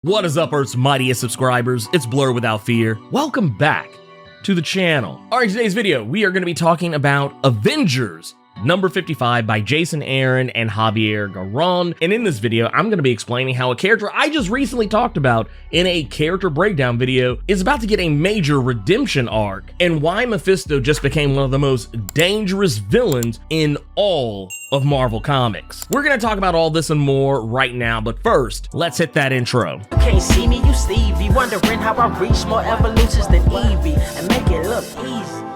What is up, Earth's mightiest subscribers? It's Blerd without fear. Welcome back to the channel. All right, today's video, we are going to be talking about Avengers number 55 by Jason Aaron and Javier Garron. And in this video, I'm going to be explaining how a character I just recently talked about in a character breakdown video is about to get a major redemption arc, and why Mephisto just became one of the most dangerous villains in all of Marvel Comics. We're going to talk about all this and more right now, but first, let's hit that intro. You can't see me, you Stevie, wondering how I reach more evolutions than Evie and make it look easy.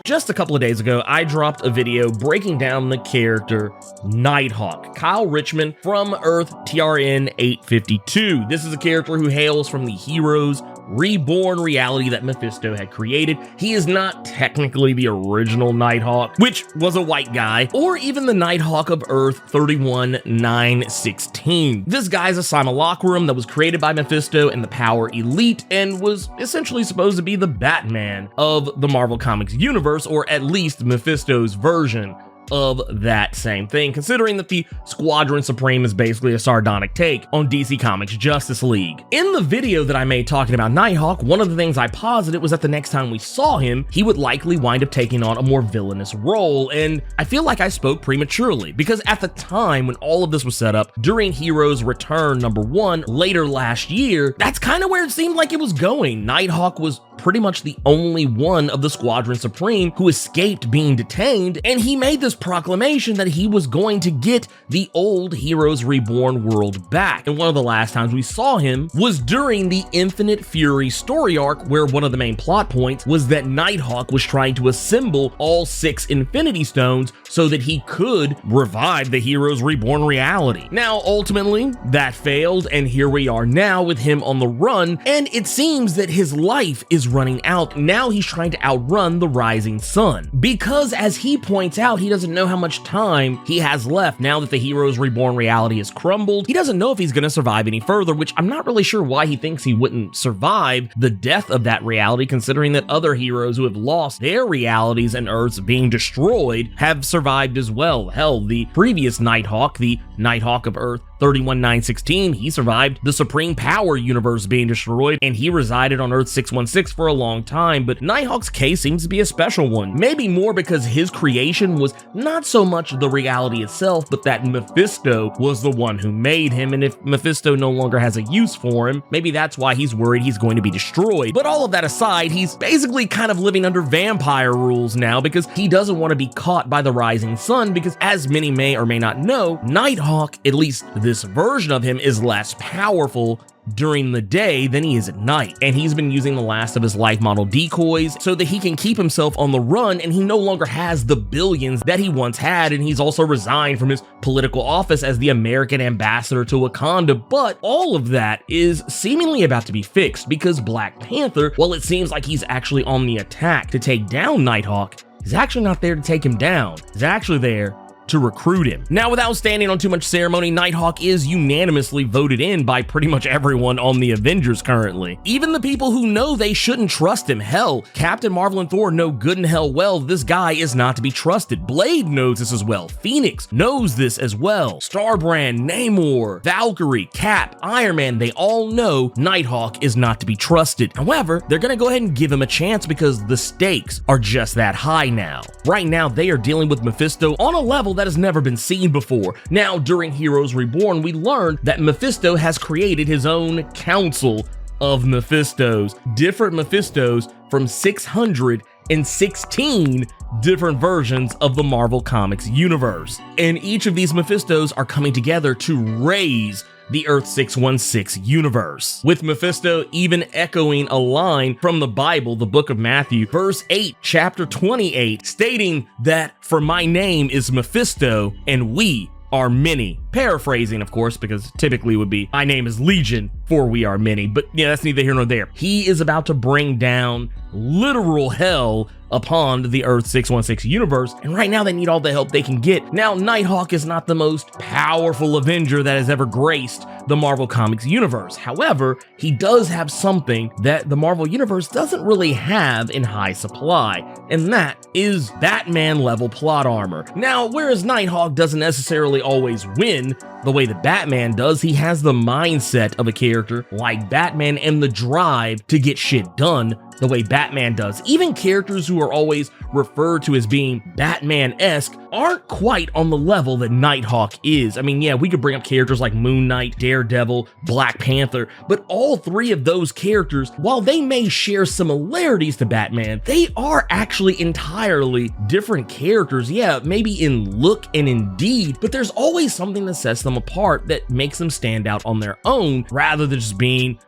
Just a couple of days ago, I dropped a video breaking down the character Nighthawk, Kyle Richmond from Earth TRN 852. This is a character who hails from the Heroes Reborn reality that Mephisto had created. He is not technically the original Nighthawk, which was a white guy, or even the Nighthawk of Earth 31916. This guy's a simulacrum that was created by Mephisto and the Power Elite, and was essentially supposed to be the Batman of the Marvel Comics universe, or at least Mephisto's version of that same thing, considering that the Squadron Supreme is basically a sardonic take on DC Comics Justice League. In the video that I made talking about Nighthawk, one of the things I posited was that the next time we saw him, he would likely wind up taking on a more villainous role, and I feel like I spoke prematurely, because at the time when all of this was set up, during Heroes Return #1 later last year, that's kind of where it seemed like it was going. Nighthawk was pretty much the only one of the Squadron Supreme who escaped being detained, and he made this proclamation that he was going to get the old Heroes Reborn world back. And one of the last times we saw him was during the Infinite Fury story arc, where one of the main plot points was that Nighthawk was trying to assemble all 6 Infinity Stones so that he could revive the Heroes Reborn reality. Now, ultimately, that failed, and here we are now with him on the run, and it seems that his life is running out. Now he's trying to outrun the rising sun, because as he points out, he doesn't know how much time he has left now that the Heroes Reborn reality has crumbled. He doesn't know if he's going to survive any further, which I'm not really sure why he thinks he wouldn't survive the death of that reality, considering that other heroes who have lost their realities and Earths being destroyed have survived as well. Hell, the previous Nighthawk, the Nighthawk of Earth 31916, he survived the Supreme Power universe being destroyed, and he resided on Earth 616 for a long time. But Nighthawk's case seems to be a special one, maybe more because his creation was not so much the reality itself, but that Mephisto was the one who made him, and if Mephisto no longer has a use for him, maybe that's why he's worried he's going to be destroyed. But all of that aside, he's basically kind of living under vampire rules now, because he doesn't want to be caught by the rising sun, because as many may or may not know, Nighthawk, at least this version of him, is less powerful during the day than he is at night, and he's been using the last of his life model decoys so that he can keep himself on the run, and he no longer has the billions that he once had, and he's also resigned from his political office as the American ambassador to Wakanda. But all of that is seemingly about to be fixed, because Black Panther, well, it seems like he's actually on the attack to take down Nighthawk. He's actually not there to take him down. He's actually there to recruit him. Now, without standing on too much ceremony, Nighthawk is unanimously voted in by pretty much everyone on the Avengers currently. Even the people who know they shouldn't trust him. Hell, Captain Marvel and Thor know good and hell well this guy is not to be trusted. Blade knows this as well. Phoenix knows this as well. Starbrand, Namor, Valkyrie, Cap, Iron Man, they all know Nighthawk is not to be trusted. However, they're gonna go ahead and give him a chance because the stakes are just that high now. Right now, they are dealing with Mephisto on a level that has never been seen before. Now, during Heroes Reborn, we learned that Mephisto has created his own council of Mephistos, different Mephistos from 616 different versions of the Marvel Comics universe. And each of these Mephistos are coming together to raise the Earth 616 universe, with Mephisto even echoing a line from the Bible, the book of Matthew, verse 8, chapter 28, stating that, "For my name is Mephisto, and we are many." Paraphrasing, of course, because typically it would be, "My name is Legion, for we are many." But yeah, that's neither here nor there. He is about to bring down literal hell upon the Earth 616 universe, and right now they need all the help they can get. Now, Nighthawk is not the most powerful Avenger that has ever graced the Marvel Comics universe. However, he does have something that the Marvel universe doesn't really have in high supply, and that is Batman level plot armor. Now, whereas Nighthawk doesn't necessarily always win, the way that Batman does. He has the mindset of a character like Batman and the drive to get shit done the way Batman does. Even characters who are always referred to as being Batman-esque aren't quite on the level that Nighthawk is. I mean, yeah, we could bring up characters like Moon Knight, Daredevil, Black Panther, but all three of those characters, while they may share similarities to Batman, they are actually entirely different characters. Yeah, maybe in look and in deed, but there's always something that sets them apart that makes them stand out on their own rather than just being,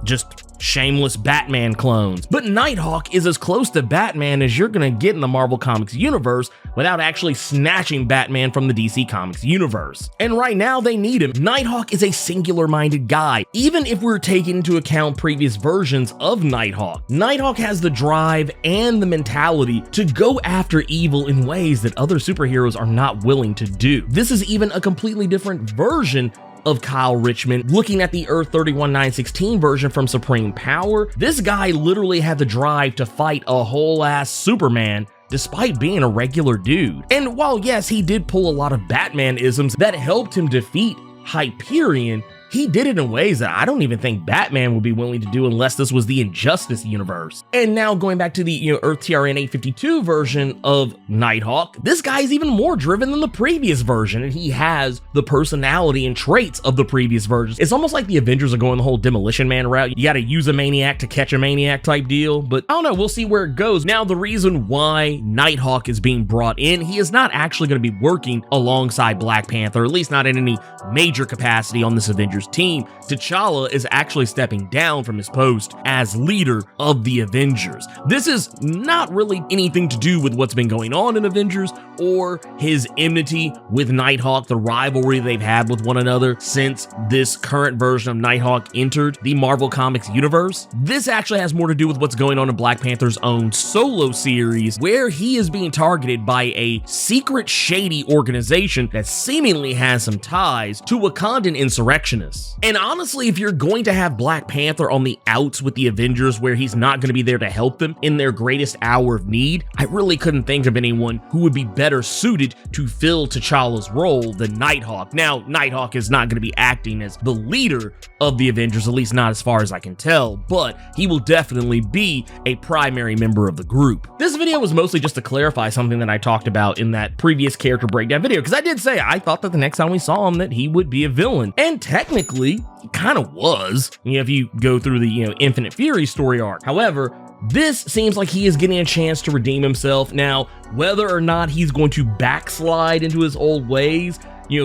just shameless Batman clones. But Nighthawk is as close to Batman as you're gonna get in the Marvel Comics universe without actually snatching Batman from the DC Comics universe. And right now they need him. Nighthawk is a singular-minded guy. Even if we're taking into account previous versions of Nighthawk, Nighthawk has the drive and the mentality to go after evil in ways that other superheroes are not willing to do. This is even a completely different version of Kyle Richmond. Looking at the Earth 31916 version from Supreme Power, this guy literally had the drive to fight a whole ass Superman despite being a regular dude. And while yes, he did pull a lot of Batman-isms that helped him defeat Hyperion, he did it in ways that I don't even think Batman would be willing to do unless this was the Injustice universe. And now going back to the Earth TRN 852 version of Nighthawk, this guy is even more driven than the previous version, and he has the personality and traits of the previous versions. It's almost like the Avengers are going the whole Demolition Man route. You gotta use a maniac to catch a maniac type deal, but I don't know, we'll see where it goes. Now, the reason why Nighthawk is being brought in, he is not actually gonna be working alongside Black Panther, at least not in any major capacity on this Avengers team. T'Challa is actually stepping down from his post as leader of the Avengers. This is not really anything to do with what's been going on in Avengers or his enmity with Nighthawk, the rivalry they've had with one another since this current version of Nighthawk entered the Marvel Comics universe. This actually has more to do with what's going on in Black Panther's own solo series, where he is being targeted by a secret shady organization that seemingly has some ties to Wakandan insurrectionists. And honestly, if you're going to have Black Panther on the outs with the Avengers where he's not going to be there to help them in their greatest hour of need, I really couldn't think of anyone who would be better suited to fill T'Challa's role than Nighthawk. Now, Nighthawk is not going to be acting as the leader of the Avengers, at least not as far as I can tell, but he will definitely be a primary member of the group. This video was mostly just to clarify something that I talked about in that previous character breakdown video, because I did say I thought that the next time we saw him that he would be a villain, and technically he kind of was, if you go through the Infinite Fury story arc. However, this seems like he is getting a chance to redeem himself. Now, whether or not he's going to backslide into his old ways,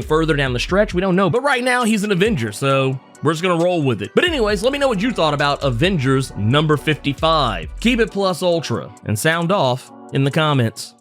further down the stretch, we don't know. But right now, he's an Avenger, so we're just gonna roll with it. But anyways, let me know what you thought about Avengers number 55. Keep it plus ultra, and sound off in the comments.